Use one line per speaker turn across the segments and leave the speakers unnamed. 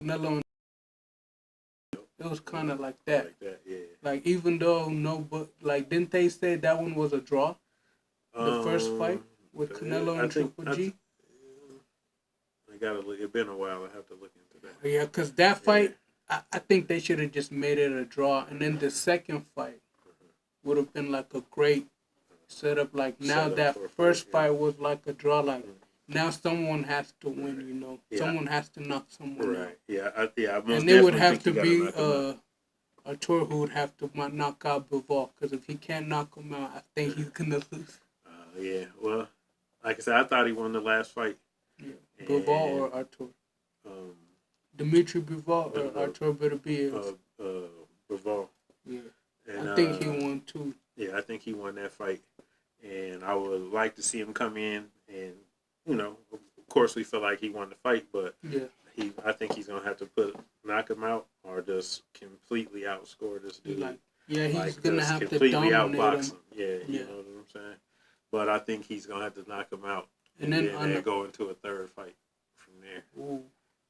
Canelo, and it was kind of like that.
Like that, yeah.
Like even though but like didn't they say that one was a draw? The first fight with Canelo and Triple G.
I gotta look. It's been a while. I have to look into that.
Yeah, because that fight, I think they should have just made it a draw, and then the second fight would have been like a great setup. Like now that first fight was like a draw. Like now someone has to win. You know, someone has to knock someone out.
Yeah,
and it would have to be a tour who would have to knock out Bivol, because if he can't knock him out, I think he's gonna lose.
Yeah, well, like I said, I thought he won the last fight.
Yeah, Bivol or Artur. Dimitri Bivol or Artur Beterbiev.
Bivol.
Yeah, and I think he won too.
Yeah, I think he won that fight, and I would like to see him come in and, of course we feel like he won the fight, but I think he's gonna have to knock him out or just completely outscore this dude.
He's gonna have to
completely
outbox
him. Yeah, you know what I'm saying. But I think he's gonna have to knock him out, and then go into a third fight from there.
Ooh,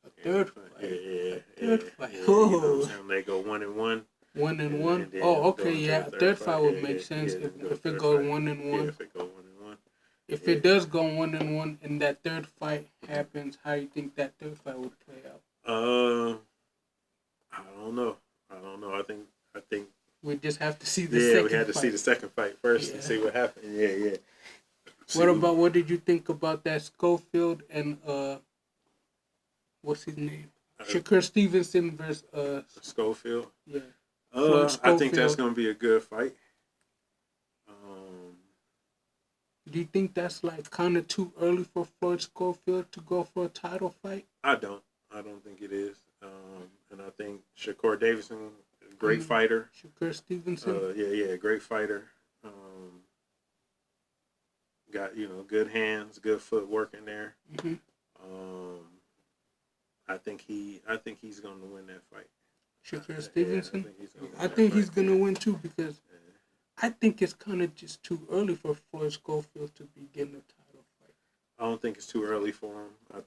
a third fight.
Third fight. You know what I'm saying? They go 1-1.
1-1. Oh, okay, yeah. Third fight would make sense if it goes 1-1.
Yeah, if it goes 1-1.
If it does go 1-1 and that third fight happens, how do you think that third fight would play out?
I don't know. I think
we just have to see the second fight.
We had to see the second fight first to see what happened. Yeah.
What did you think about that Schofield and what's his name? Shakur Stevenson versus
Schofield.
Yeah.
I think that's gonna be a good fight.
Do you think that's like kind of too early for Floyd Schofield to go for a title fight?
I don't think it is. And I think Shakur Davidson, great fighter.
Shakur Stevenson.
Great fighter. Got good hands, good footwork in there.
Mm-hmm.
I think he's going to win that fight.
Shakur Stevenson. I think he's going to win too, because I think it's kind of just too early for Floyd Schofield to be getting a title fight.
I don't think it's too early for him. I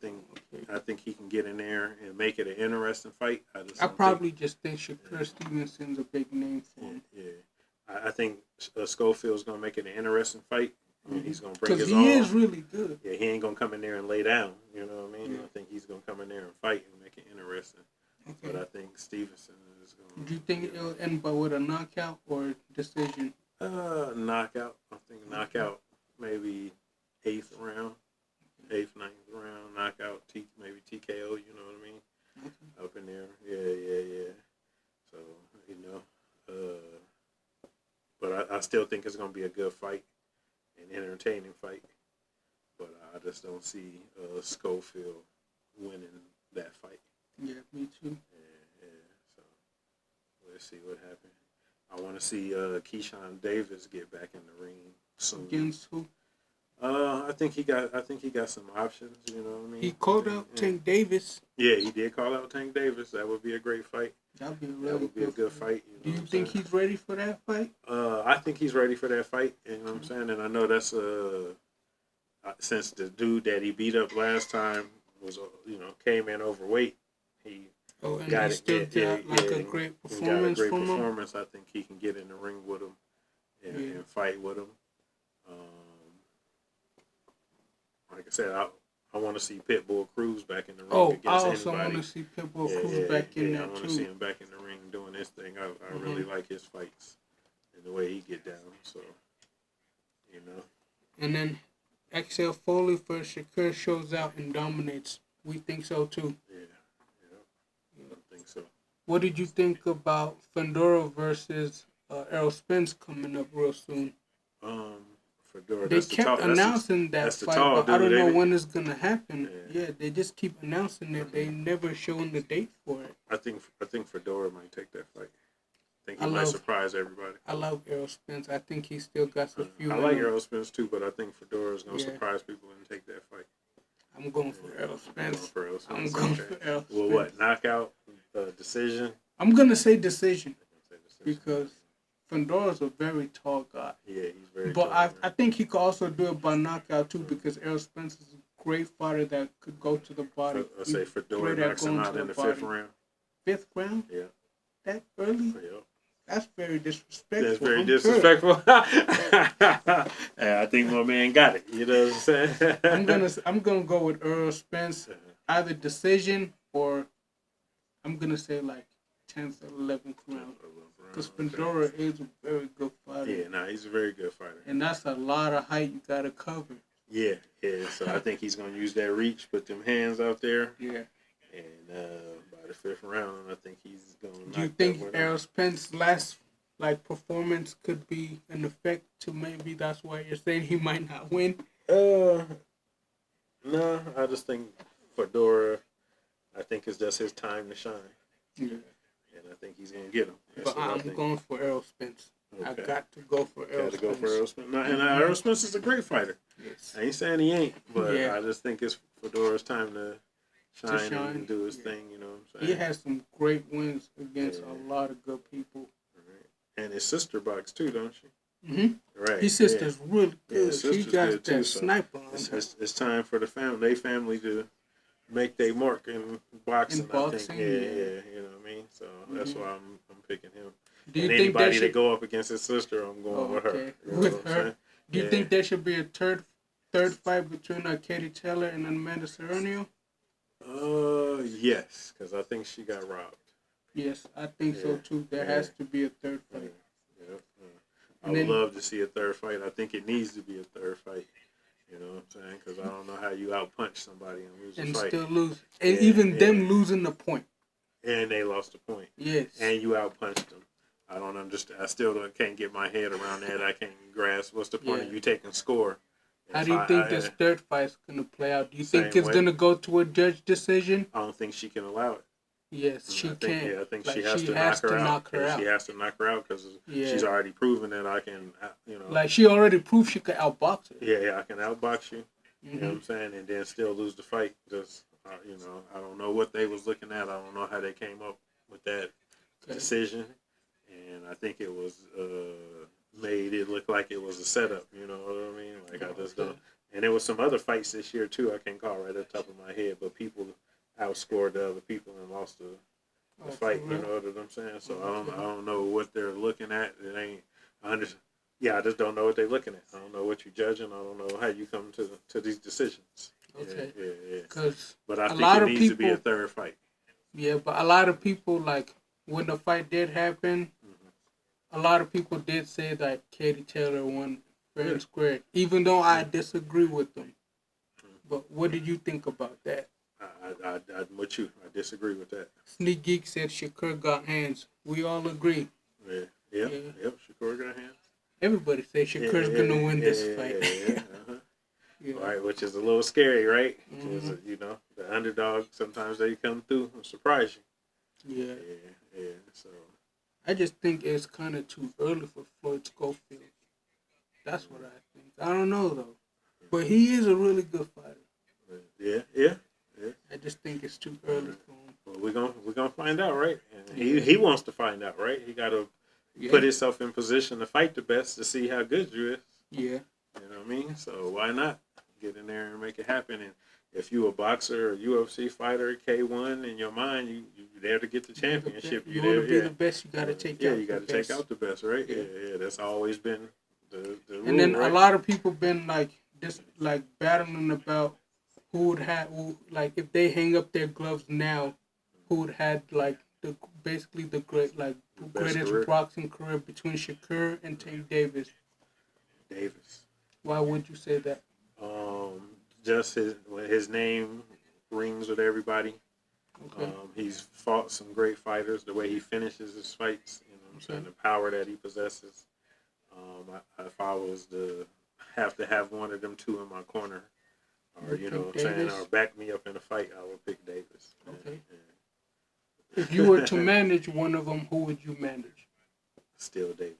think he can get in there and make it an interesting fight. I
probably just think Shakur Stevenson's a big name for him.
Yeah. I think Schofield's going to make it an interesting fight. He's going to bring his
own. Because he is really good.
Yeah, he ain't going to come in there and lay down. You know what I mean? Yeah. I think he's going to come in there and fight and make it interesting. Okay. But I think Stevenson is going to...
Do you think it'll end with a knockout or decision?
Knockout. I think knockout, maybe 8th round. 8th, 9th round, knockout, maybe TKO, you know what I mean? Okay. Up in there. Yeah. So, but I still think it's going to be a good fight. An entertaining fight, but I just don't see Schofield winning that fight.
Yeah, me too.
Yeah. So let's see what happens. I want to see Keyshawn Davis get back in the ring soon.
Against who?
I think he got some options. You know what I mean?
He called out Tank Davis.
Yeah, he did call out Tank Davis. That would be a great fight.
That would be
a good fight.
Do you think he's ready for that fight?
I think he's ready for that fight. You know what I'm saying? And I know that's since the dude that he beat up last time was came in overweight. He got
a great performance from him.
I think he can get in the ring with him and fight with him. Like I said, I want to see Pitbull Cruz back in the ring against anybody. I also want to see Pitbull Cruz back in there, too. I want to see him back in the ring doing his thing. I really like his fights and the way he get down, so,
And then XL Foley for Shakur shows out and dominates. We think so, too.
Yeah. I think so.
What did you think about Fedora versus Errol Spence coming up real soon?
Fedora.
They kept announcing that fight, but I don't know when it's going to happen. Yeah, they just keep announcing it. They never showing the date for it.
I think Fedora might take that fight. I think he might surprise everybody.
I love Errol Spence. I think he still got a few.
I like Errol Spence too, but I think Fedora is going to surprise people and take that fight.
I'm going for Errol Spence.
I'm going for Errol Spence. Well, what? Knockout? Decision?
I'm going to say decision. Because Fedora's a very tall guy.
Yeah, he's very tall.
But I think he could also do it by knockout too, because Errol Spence is great fighter that could go to the body.
Let's say Fedor
great at
knocks him
going
out
to
in
the
the fifth
body.
round.
Fifth round?
Yeah.
That early?
Yeah.
That's very disrespectful.
That's very
I'm
disrespectful. I think my man got it. You know what I'm saying?
I'm gonna go with Earl Spence, either decision or I'm gonna say like 10th or 11th round. Because Fedora is a very good fighter.
Yeah, he's a very good fighter.
And that's a lot of height you gotta cover.
Yeah. So I think he's gonna use that reach, put them hands out there.
Yeah.
And by the fifth round, I think he's gonna.
Do you think Errol Spence's last performance could be an effect to maybe that's why you're saying he might not win?
No, I just think Fedora. I think it's just his time to shine.
Yeah.
And I think he's gonna get him.
But I'm going for Errol Spence. Okay. I got to go for Errol Spence.
Got to go for Errol Spence. And Errol Spence is a great fighter.
Yes.
I ain't saying he ain't, but I just think it's Fedora's time to shine and do his thing. You know what I'm saying?
He has some great wins against a lot of good people.
Right. And his sister box too, don't she?
Mm-hmm.
Right.
His sister's really good.
She
got that sniper on her.
It's time for the family to make their mark in boxing. I think. Yeah. You know what I mean? So that's why I'm picking him. Do you think anybody that go up against his sister, I'm going with her. You know
with her. Do you think there should be a third fight between Katie Taylor and Amanda Serrano?
Yes, because I think she got robbed.
Yes, I think so too. There has to be a third fight.
I would love to see a third fight. I think it needs to be a third fight. You know what I'm saying? Because I don't know how you outpunch somebody and lose a fight. And
still lose. And even them losing the point.
And they lost the point.
Yes.
And you outpunched them. I don't understand. I still can't get my head around that. I can't grasp what's the point of you taking score.
How do you think this third fight's going to play out? Do you think it's going to go to a judge decision?
I don't think she can allow it.
Yes, she can.
Yeah, I think she has to knock her out. She has to knock her out because she's already proven that I can, Like
she already proved she could outbox her.
Yeah, I can outbox you. You know what I'm saying? And then still lose the fight. Just, I don't know what they was looking at. I don't know how they came up with that decision. And I think it was made it look like it was a setup. You know what I mean? Like I just don't. And there was some other fights this year too. I can't call right off the top of my head, but people outscored the other people and lost the fight. You know what I'm saying? So I don't know what they're looking at. It ain't. I just don't know what they're looking at. I don't know what you're judging. I don't know how you come to these decisions.
Okay.
Yeah. But I think it needs to be a third fight.
Yeah, but a lot of people, like, when the fight did happen, a lot of people did say that Katie Taylor won fair and square, even though I disagree with them. But what did you think about that?
I'm with you. I disagree with that.
Sneak Geek said Shakur got hands. We all agree.
Yep. Shakur got hands.
Everybody say Shakur's gonna win this fight.
All right, which is a little scary, right? Because the underdog sometimes they come through and surprise you. Yeah. So
I just think it's kind of too early for Floyd Schofield. That's what I think. I don't know though, but he is a really good fighter.
Yeah.
I just think it's too early for him.
Well, we're gonna find out, right? And he wants to find out, right? He got to put himself in position to fight the best to see how good you is.
Yeah.
You know what I mean? So why not get in there and make it happen? And if you a boxer or UFC fighter, K1 in your mind, you there to get the championship.
You want to be the best. You got to take out.
You got to take out the best, right? Yeah. That's always been the rule.
And then
right?
a lot of people been battling about who would have, if they hang up their gloves now, who would have basically the greatest boxing career between Shakur and Tank Davis. Why would you say that?
Just his name rings with everybody.
Okay.
He's fought some great fighters. The way he finishes his fights, and the power that he possesses. If I was to have one of them two in my corner, or or back me up in a fight, I would pick Davis.
Okay. If you were to manage one of them, who would you manage?
Still Davis.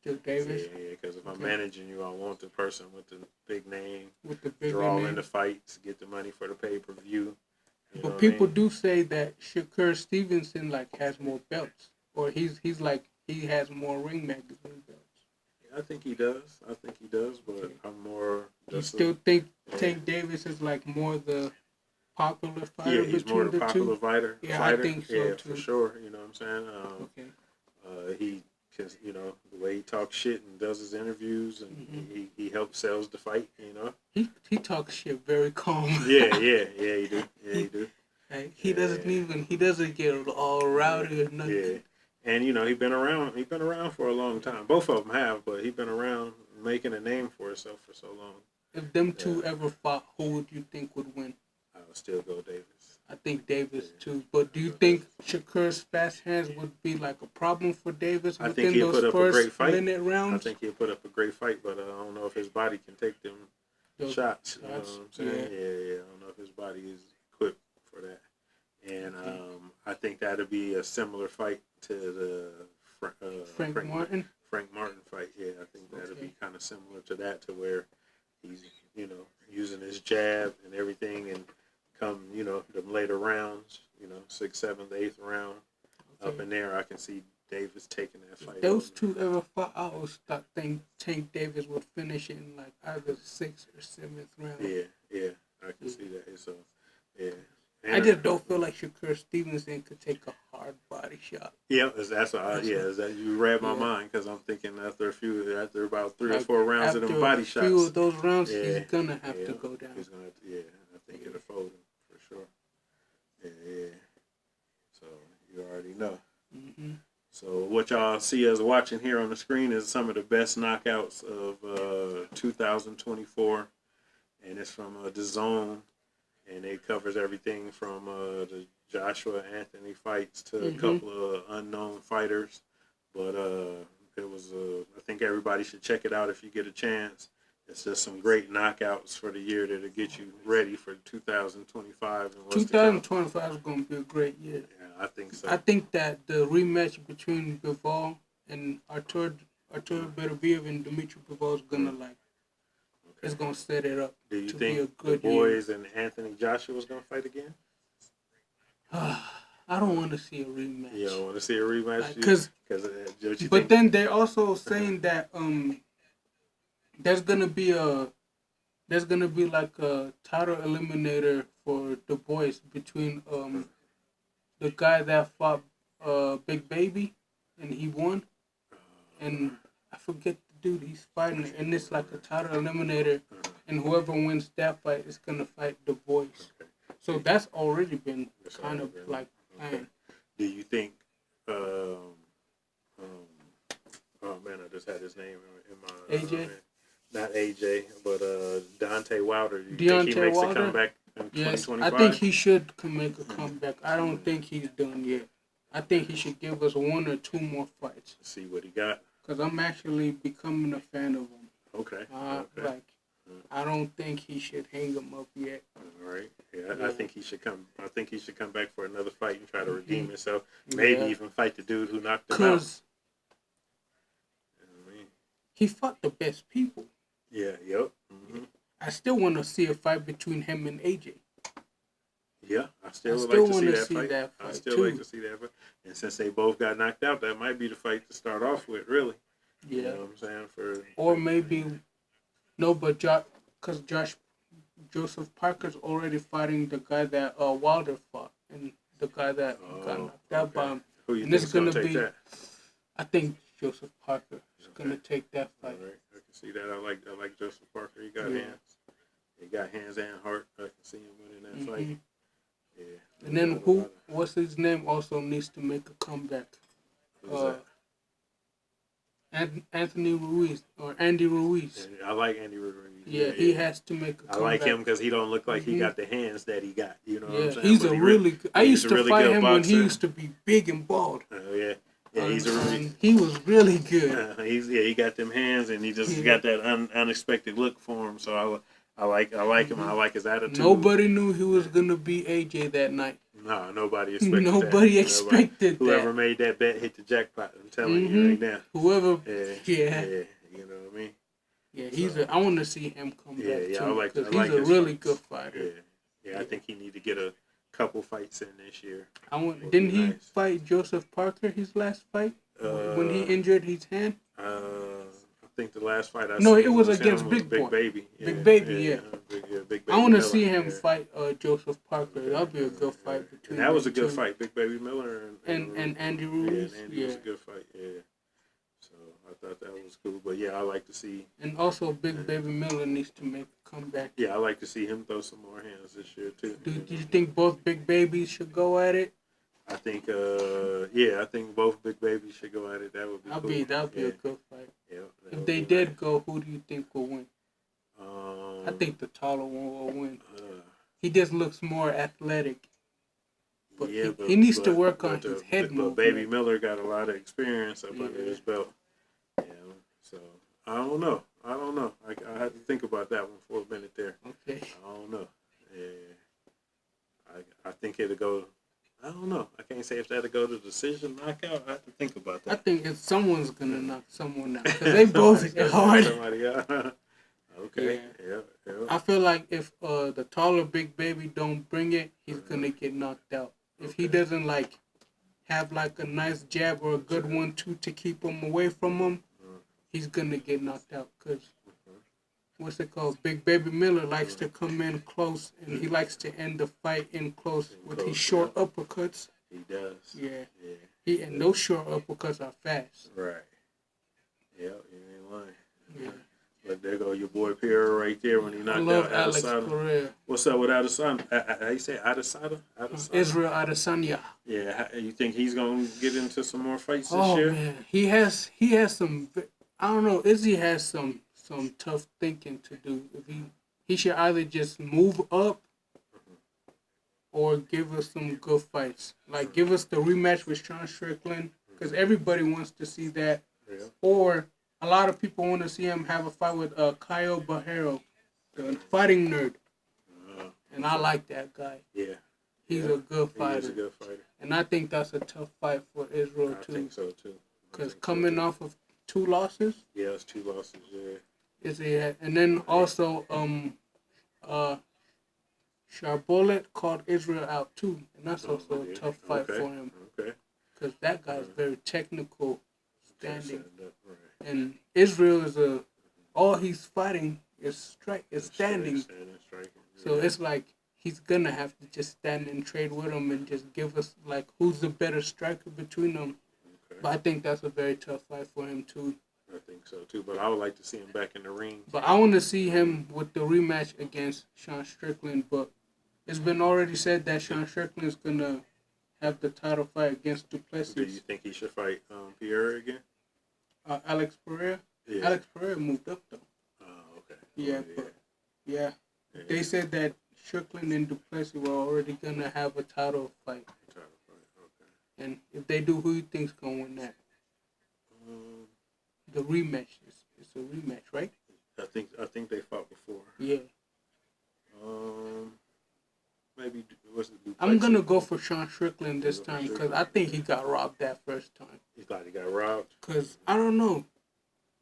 Still Davis?
Yeah, because if I'm managing you, I want the person with the big name,
with the big
draw
name.
in the fights, get the money for the pay-per-view.
But people do say that Shakur Stevenson has more belts, or he has more ring magazine belts.
I think he does. But I'm more.
You still think Tank Davis is like more the popular fighter
he's more
between
the
the
popular
two?
fighter.
Yeah, I think so too.
For sure. You know what I'm saying?
Okay.
He, cause the way he talks shit and does his interviews, and he helps sells the fight.
He talks shit very calm.
Yeah, he do. He do.
Like, he doesn't get all rowdy or nothing.
Yeah, and he's been around. He's been around for a long time. Both of them have, but he's been around making a name for himself for so long.
If them two ever fought, who would you think would win?
I would still go Davis.
I think Davis too. But do you think Shakur's fast hands would be like a problem for Davis within those first minute rounds?
I think he'll put up a great fight, but I don't know if his body can take them shots. You know what I'm saying? Yeah. I don't know if his body is equipped for that. And I think that'll be a similar fight to the Frank Martin fight. Yeah, I think that'll be kind of similar to that, to where he's using his jab and everything, and come them later rounds, 6th, 7th, 8th round, up in there, I can see Davis taking that fight.
If those two ever fought, I always think Tank Davis would finish it in like either 6th or 7th round.
Yeah, I can see that. So, yeah. And
I just don't feel like Shakur Stevenson could take a hard body shot.
Yeah, that you read my mind, because I'm thinking after about 3 or 4 rounds of them body shots, a few
of those rounds, he's gonna have to go down.
He's gonna have to, I think it'll fold him for sure. Yeah. So you already know.
Mm-hmm.
So what y'all see us watching here on the screen is some of the best knockouts of 2024, and it's from the Zone. And it covers everything from the Joshua Anthony fights to a couple of unknown fighters. But it was, I think everybody should check it out if you get a chance. It's just some great knockouts for the year that'll get you ready for 2025. And
2025 is going to be a great year.
Yeah, I think so.
I think that the rematch between Bivol and Artur Beterbiev and Dmitry Bivol is going to it's going to set it up.
Do you
to
think
be a good
the boys and Anthony Joshua is going to fight again?
I don't want to see a rematch.
You don't want to see a rematch?
But then they're also saying that there's gonna be like a title eliminator for the boys between the guy that fought Big Baby and he won, and I forget the dude he's fighting, and it's like a title eliminator, and whoever wins that fight is gonna fight the boys. So that's already been planned.
Do you think? Oh man, I just had his name in my
AJ.
Not AJ, but Deontay Wilder. Do you think he makes a comeback in 2025?
I think he should make a comeback. I don't think he's done yet. I think he should give us 1 or 2 more fights.
See what he got.
Because I'm actually becoming a fan of him.
Okay.
I don't think he should hang him up yet.
All right. Yeah, I think he should come. I think he should come back for another fight and try to redeem himself. Maybe even fight the dude who knocked him out.
He fought the best people.
Yeah. Yep. Mm-hmm.
I still want to see a fight between him and AJ.
Yeah, I still like to see that fight. I still like to see that fight. And since they both got knocked out, that might be the fight to start off with, really.
Yeah.
You know what I'm saying?
Or maybe, because Joseph Parker's already fighting the guy that Wilder fought, and the guy that got knocked out by him.
Who you think is going to take that?
I think Joseph Parker is going to take that fight.
All right. I can see that. I like Joseph Parker. He got hands. He got hands and heart. I can see him winning that fight. Yeah.
And then what's his name also needs to make a comeback.
Who's that?
Anthony Ruiz or Andy Ruiz.
I like Andy Ruiz.
Yeah, he has to make a comeback.
I like him because he don't look like he got the hands that he got. You know what I'm saying?
He's really good. I used to fight him when he used to be big and bald.
Oh yeah. Yeah,
he was really good.
He got them hands, and he just got that unexpected look for him. So I like him. I like his attitude.
Nobody knew he was gonna be AJ that night.
No, nobody expected that.
Nobody expected that.
Whoever made that bet hit the jackpot. I'm telling you right now.
Whoever.
Yeah. You know what I mean?
Yeah, I want to see him come back too.
I like
he's a really good fighter.
Yeah. I think he need to get a couple fights in this year.
Didn't he fight Joseph Parker his last fight when he injured his hand?
I think the last fight I
No,
seen
it was
was
against
him
Big
Big
Boy.
Baby.
Big Baby, yeah.
Big
I
Baby
want to
Miller.
see him
Yeah.
fight Joseph Parker.
Okay.
That'll be a good fight between
And that was a
them
good
two.
fight, Big Baby Miller
And Andy
yeah,
Ruiz.
and Andy
Yeah.
was a good fight. Yeah. So I thought that was cool. But yeah, I like to see.
And also, Big Baby Miller needs to make a comeback.
Yeah, I like to see him throw some more hands this year too.
Do you think both Big Babies should go at it?
I think, yeah, I think both Big Babies should go at it. That would be cool.
That'd be a good fight.
Yeah,
If they did go, who do you think will win? I think the taller one will win. He just looks more athletic. But
yeah,
he needs to work on his head
But
movement.
Baby Miller got a lot of experience up under his belt. Yeah, so I don't know. I had to think about that one for a minute there.
Okay.
I don't know. Yeah, I think it'll go. I don't know. I can't say if that'll go to decision knockout. I have to think about that.
I think if someone's gonna knock someone out, because they both hit hard.
Somebody out. Okay. Yeah.
I feel like if the taller Big Baby don't bring it, he's gonna get knocked out. If he doesn't have a nice jab or a good 1-2 to keep him away from him, he's gonna get knocked out. Cause what's it called? Big Baby Miller likes to come in close, and he likes to end the fight in close with his short uppercuts.
He does.
Yeah. And those short uppercuts are fast.
Right. Yeah, you ain't lying.
Yeah.
But there go your boy Pierre right there when he knocked
I love
out
Alex
Adesanya.
Pereira.
What's up with Adesanya? How you say Adesanya?
Israel Adesanya.
Yeah, you think he's gonna get into some more fights this
Oh
year?
man, he has some. I don't know. Izzy has some tough thinking to do. If he should either just move up or give us some good fights. Like give us the rematch with Sean Strickland, because everybody wants to see that.
Yeah.
Or a lot of people want to see him have a fight with Caio Barrero, the fighting nerd. And I like that guy.
Yeah.
He's a good fighter.
He's a good fighter.
And I think that's a tough fight for Israel too.
I think so too.
Because coming off of 2 losses.
Yeah, it's 2 losses. Yeah.
And then also Sharbolet called Israel out too, and that's also a tough fight for him.
Okay.
Because that guy's very technical, standing,
Right.
and Israel is all he's fighting is standing.
Striking.
So it's like he's gonna have to just stand and trade with him and just give us who's the better striker between them.
Okay.
But I think that's a very tough fight for him too.
I think so too, but I would like to see him back in the ring.
But I want to see him with the rematch against Sean Strickland. But it's been already said that Sean Strickland is gonna have the title fight against Duplessis.
Do you think he should fight Pierre again?
Alex Pereira.
Yeah.
Alex Pereira moved up though.
Oh, okay.
Yeah, but yeah, they said that Strickland and Duplessis were already gonna have a title fight.
Okay.
And if they do, who you think's gonna win that? The rematch. It's a rematch, right?
I think they fought before.
Yeah.
Maybe was it Duplessis?
I'm gonna go for Sean Strickland this time because I think he got robbed that first time.
You thought he got robbed?
Because I don't know,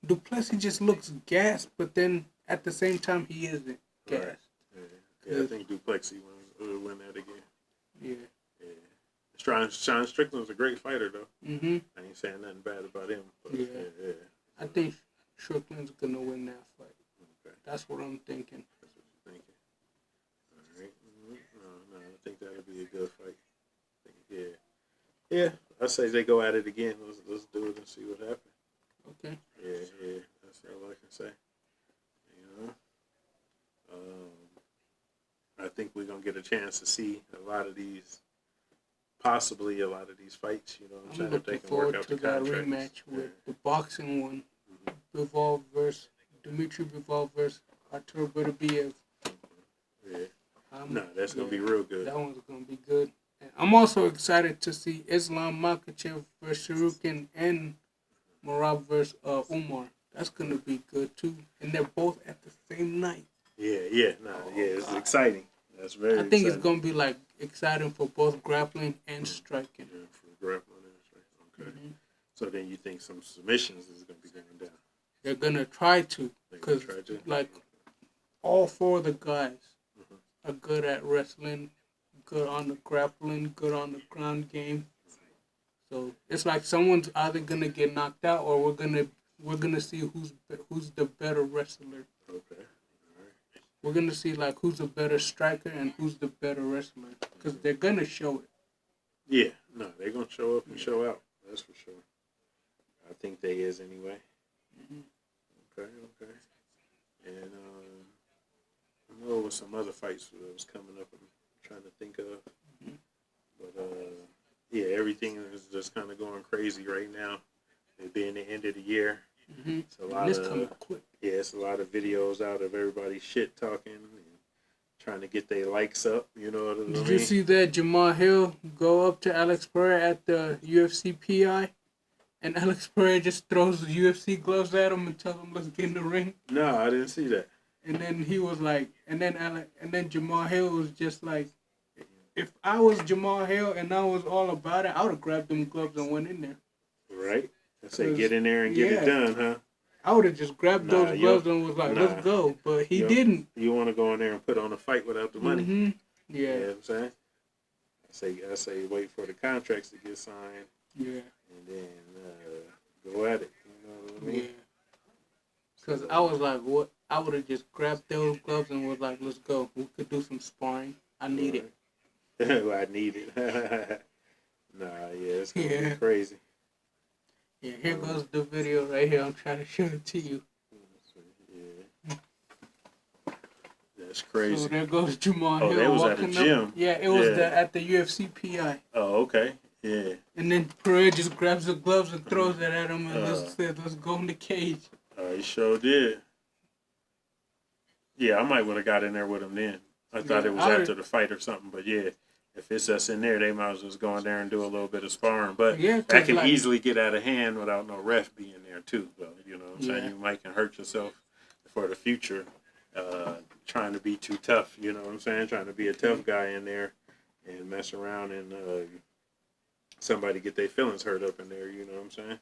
Duplessis just looks gassed, but then at the same time he isn't gassed.
Right. Yeah, I think Duplessis will win that again.
Yeah.
Sean Strickland's a great fighter though.
Mhm.
I ain't saying nothing bad about him. But
Yeah.
Yeah.
I think Strickland's gonna win that fight.
Okay.
That's what I'm thinking.
That's what you're thinking. All right. No, I think that'll be a good fight. Yeah. I say they go at it again. Let's do it and see what happens.
Okay.
Yeah. That's all I can say. You know. I think we're gonna get a chance to see possibly a lot of these fights. You know what I'm saying? If they
looking
can work
forward
out
to
the
that
contracts.
rematch with the boxing one. Bivol versus Dmitry Bivol versus Artur Beterbiev.
Yeah. That's gonna be real good.
That one's gonna be good. And I'm also excited to see Islam Makhachev versus Sharukin and Merab versus Umar. That's gonna be good too. And they're both at the same night.
It's exciting. That's very exciting.
I think it's gonna be exciting for both grappling and striking.
Yeah, for grappling and striking. Okay. So then you think some submissions is gonna be going down?
They're gonna try to, because all 4 of the guys are good at wrestling, good on the grappling, good on the ground game. So it's like someone's either gonna get knocked out or we're gonna we're gonna see who's the better wrestler.
Okay. All right.
We're gonna see like who's a better striker and who's the better wrestler, because they're gonna show it.
Yeah. No, they're gonna show up and show out. That's for sure. I think they is anyway.
Mm-hmm.
Okay. Okay. And I know there was some other fights that was coming up. I'm trying to think of, but yeah, everything is just kind of going crazy right now. It being the end of the year, it's a lot of
coming quick.
Yeah, it's a lot of videos out of everybody shit talking and trying to get their likes up. You know what I mean?
Did you see that Jamal Hill go up to Alex Pereira at the UFC PI, and Alex Pereira just throws the UFC gloves at him and tells him, "Let's get in the ring."
No, I didn't see that.
And then he was like, and then Jamal Hill was just like, if I was Jamal Hill and I was all about it, I would have grabbed them gloves and went in there.
Right? I say get in there and get it done, huh?
I would have just grabbed those gloves and was like, let's go. But he didn't.
You want to go in there and put on a fight without the money.
Mm-hmm. Yeah.
You know what I'm saying? I say wait for the contracts to get signed.
Yeah.
And then go at it. You know what I mean?
Yeah. Because I was like, what? I would have just grabbed those gloves and was like, let's go. We could do some sparring. I need it.
I need it. Nah, yeah, it's going to be crazy.
Yeah, here goes the video right here. I'm trying to show it to you.
Yeah. That's crazy.
So there goes Jamal Hill.
That was at the gym.
Up. Yeah, it was at the UFC PI.
Oh, okay. Yeah.
And then Pereira just grabs the gloves and throws it at him and said, let's go in the cage.
He sure did. Yeah, I might would have got in there with him then. I thought it was after the fight or something, but yeah, if it's us in there, they might as well just go in there and do a little bit of sparring. But that can easily get out of hand without no ref being there too, though. You know what I'm saying? You might can hurt yourself for the future trying to be too tough. You know what I'm saying? Trying to be a tough guy in there and mess around and somebody get their feelings hurt up in there. You know what I'm saying?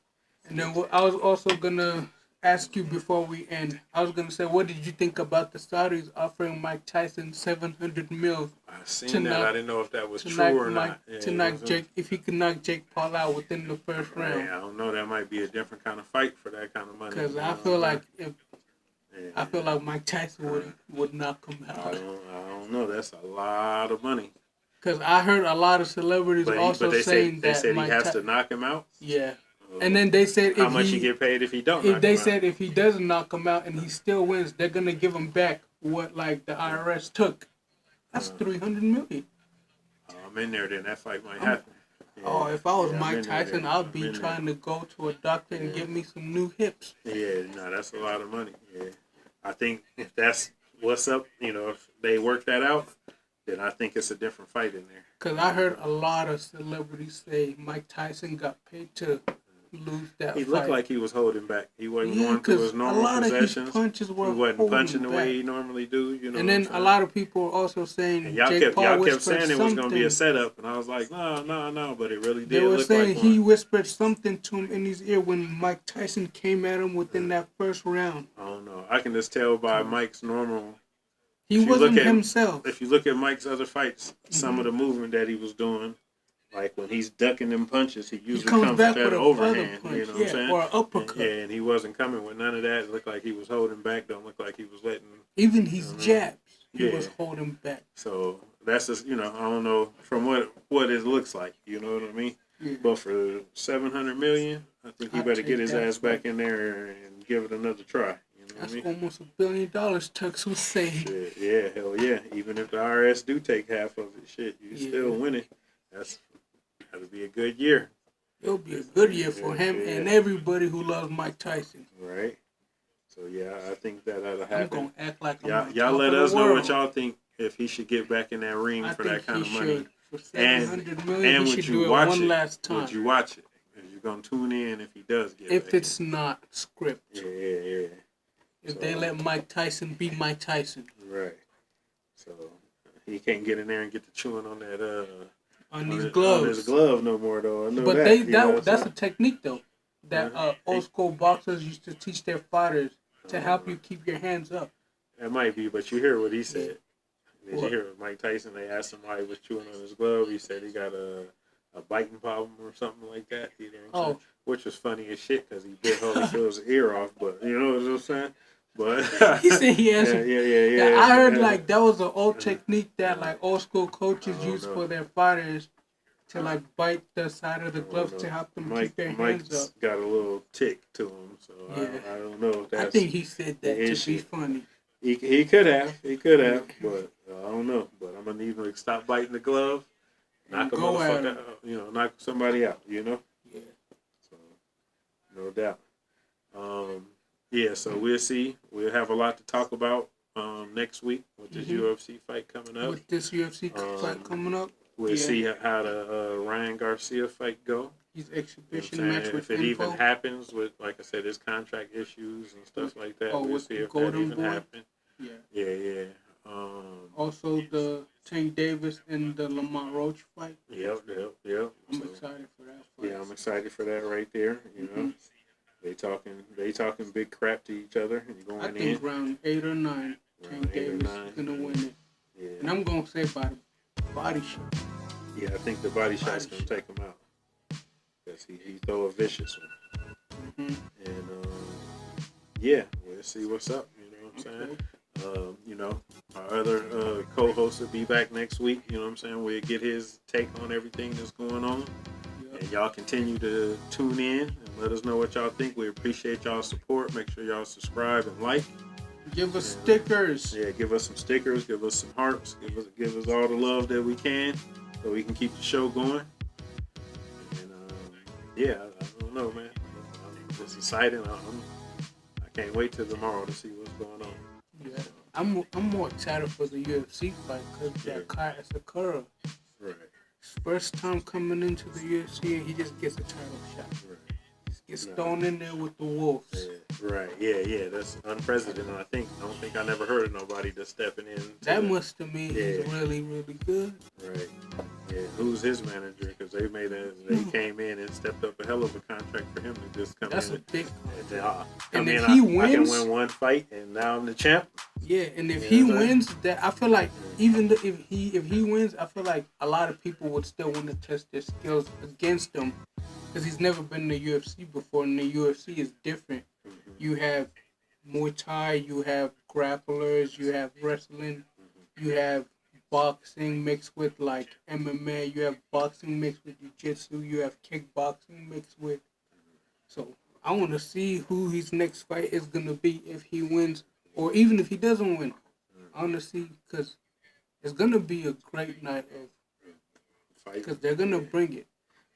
And then I was also going to ask you before we end. I was going to say, what did you think about the Saudis offering Mike Tyson $700 million?
I seen that. I didn't know if that was true or not.
To knock Jake, if he could knock Jake Paul out within the first round.
I don't know. That might be a different kind of fight for that kind of money.
Because I feel like Mike Tyson would knock him out.
I don't know. That's a lot of money.
Because I heard a lot of celebrities saying
they said he has to knock him out.
Yeah. And then they said
how much he get paid if he don't.
If he doesn't knock him out and he still wins, they're gonna give him back what like the AHRR took. That's $300 million.
I'm in there. Then that fight might happen.
Yeah. If I was Mike Tyson, I'd be trying to go to a doctor and get me some new hips.
Yeah, no, that's a lot of money. Yeah, I think if that's what's up, if they work that out, then I think it's a different fight in there.
Because I heard a lot of celebrities say Mike Tyson got paid to lose that
He
fight.
looked like he was holding back. He wasn't going through his normal possessions.
He
wasn't punching the way he normally do.
And then a lot of people were also saying
and y'all kept saying it was going to be a setup, and I was like, no, but it really did.
They were saying he whispered something to him in his ear when Mike Tyson came at him within that first round.
I don't know. I can just tell by Mike's normal.
He wasn't himself.
If you look at Mike's other fights, some of the movement that he was doing, like when he's ducking them punches, he usually comes back with that overhand.
Punch,
you know what I'm saying?
Or an uppercut.
And he wasn't coming with none of that. It looked like he was holding back. Don't look like he was letting.
Even his jabs, he was holding back.
So that's just, I don't know from what it looks like. You know what I mean? Yeah. But for $700 million, I think he better get his ass back in there and give it another try.
That's almost $1 billion, Tux was saying.
Shit, yeah, hell yeah. Even if the IRS do take half of it, shit, you still winning. That'll be a good year.
It'll be a good year for him and everybody who loves Mike Tyson.
Right. So yeah, I think that'll happen.
I'm gonna act like
y'all let us know what y'all think if he should get back in that ring for that kind of money.
For $700 million, he should do it one last time.
Would you watch it? You're gonna tune in if he does get.
If it's not scripted.
Yeah.
If they let Mike Tyson be Mike Tyson.
Right. So he can't get in there and get the chewing on that
on these gloves.
On his glove no more though. I know
but that's a technique though. That old school boxers used to teach their fighters to help you keep your hands up.
That might be, but you hear what he said. Did you hear Mike Tyson? They asked him why he was chewing on his glove. He said he got a a biting problem or something like that. You know what I'm
Oh,
saying? Which was funny as shit because he bit Holyfield's ear off. But you know what I'm saying? But
he said he has.
yeah.
I heard like that was an old technique that like old school coaches
I don't
use
know.
for their fighters to like bite the side of the
I don't
gloves
know.
to help them keep their hands
Mike's
up.
got a little tick to him, so
Yeah,
I don't know if
I
that's
think he said
the
that to
issue.
be funny.
He could have, but I don't know. But I'm gonna need him to stop biting the glove,
And
knock a
go at
motherfucker
him.
out, knock somebody out,
Yeah.
So no doubt. Yeah, so we'll see. We'll have a lot to talk about next week with this UFC fight coming up.
With this UFC fight coming up,
We'll see how the Ryan Garcia fight go.
his
You know
exhibition match with
if it even
Info.
happens with, like I said, his contract issues and stuff like that. We'll
with
see
the
if that
Golden
even
Boy.
happens.
Yeah.
Yeah.
Also, the Tank Davis and the Lamont Roach fight.
Yep.
I'm excited for that fight.
Yeah, I'm excited for that right there. You know, they talking big crap to each other and going
I think round 8 or 9, Tank Davis is gonna win it.
Yeah.
And I'm gonna say by the body shot.
Yeah, I think the body shot's gonna take him out because he throw a vicious one. And yeah, we'll see what's up. You know what I'm saying? Our other co-host will be back next week. You know what I'm saying? We'll get his take on everything that's going on. Yep. And y'all continue to tune in and let us know what y'all think. We appreciate y'all's support. Make sure y'all subscribe and like.
Give us stickers.
Yeah, give us some stickers. Give us some hearts. Give us all the love that we can so we can keep the show going. And yeah, I don't know, man. I'm just excited. I can't wait till tomorrow to see what's going on.
Yeah, I'm more excited for the UFC fight because that Kai Sakura.
Right.
His first time coming into the UFC and he just gets a title shot.
Right.
Gets thrown in there with the wolves.
Yeah. Right. Yeah. That's unprecedented. I don't think I never heard of nobody just stepping in.
That must to me is really, really good.
Right. Yeah. Who's his manager? Because they came in and stepped up a hell of a contract for him to just come in.
That's a big
contract.
And if he wins,
I can win one fight and now I'm the champ.
Yeah, and if he wins, that I feel like even if he wins, I feel like a lot of people would still want to test their skills against him because he's never been in the UFC before, and the UFC is different. You have Muay Thai, you have grapplers, you have wrestling, you have boxing mixed with like MMA, you have boxing mixed with jiu-jitsu, you have kickboxing mixed with. So I want to see who his next fight is gonna be if he wins. Or even if he doesn't win, I want to see because it's gonna be a great night of fight because they're gonna bring it.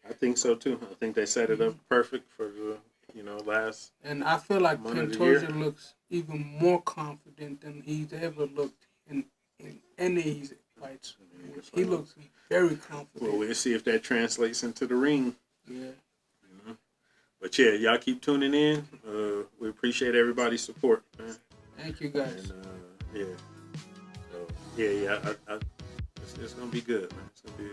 I think so too. I think they set it up perfect for the last.
And I feel like Pantoja looks even more confident than he's ever looked in any of his fights. He looks very confident.
Well, we'll see if that translates into the ring.
Yeah.
But yeah, y'all keep tuning in. We appreciate everybody's support, man.
Thank you, guys.
And, yeah. So, yeah. It's gonna be good, man. It's gonna be